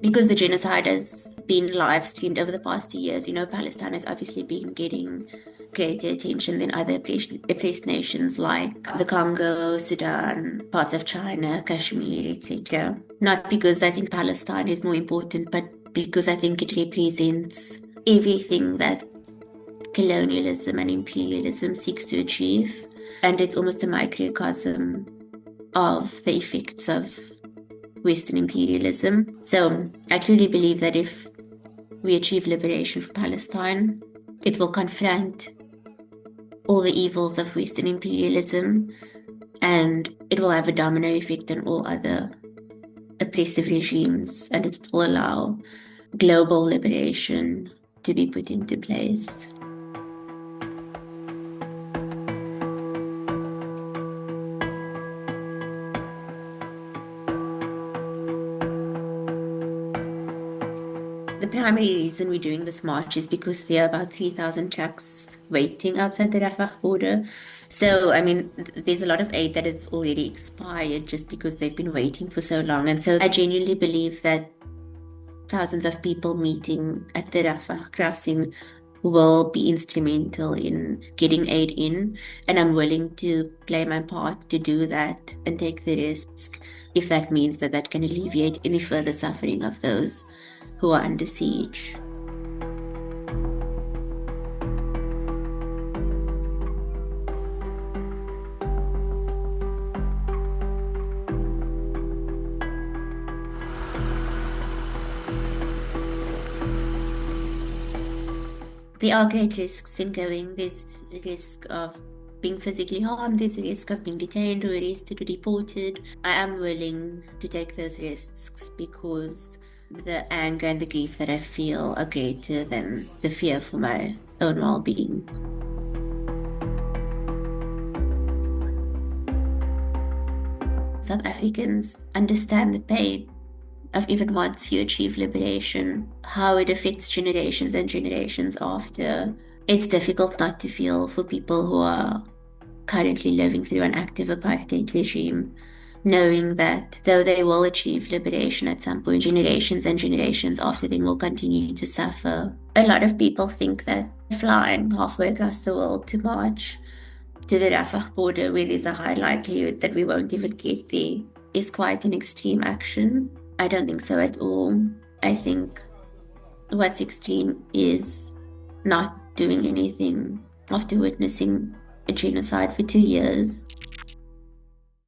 Because the genocide has been live streamed over the past 2 years, Palestine has obviously been getting greater attention than other oppressed nations like the Congo, Sudan, parts of China, Kashmir, etc. Not because I think Palestine is more important, but because I think it represents everything that colonialism and imperialism seeks to achieve. And it's almost a microcosm of the effects of Western imperialism. So I truly believe that if we achieve liberation for Palestine, it will confront all the evils of Western imperialism, and it will have a domino effect on all other oppressive regimes, and it will allow global liberation to be put into place. The primary reason we're doing this march is because there are about 3,000 trucks waiting outside the Rafah border. So, I mean, there's a lot of aid that has already expired just because they've been waiting for so long. And so I genuinely believe that thousands of people meeting at the Rafah crossing will be instrumental in getting aid in. And I'm willing to play my part to do that and take the risk if that means that that can alleviate any further suffering of those who are under siege. There are great risks in going. There's a risk of being physically harmed, there's a risk of being detained or arrested or deported. I am willing to take those risks because the anger and the grief that I feel are greater than the fear for my own well-being. South Africans understand the pain of even once you achieve liberation, how it affects generations and generations after. It's difficult not to feel for people who are currently living through an active apartheid regime, knowing that though they will achieve liberation at some point, generations and generations after them will continue to suffer. A lot of people think that flying halfway across the world to march to the Rafah border, where there's a high likelihood that we won't even get there, is quite an extreme action. I don't think so at all. I think what's extreme is not doing anything after witnessing a genocide for 2 years.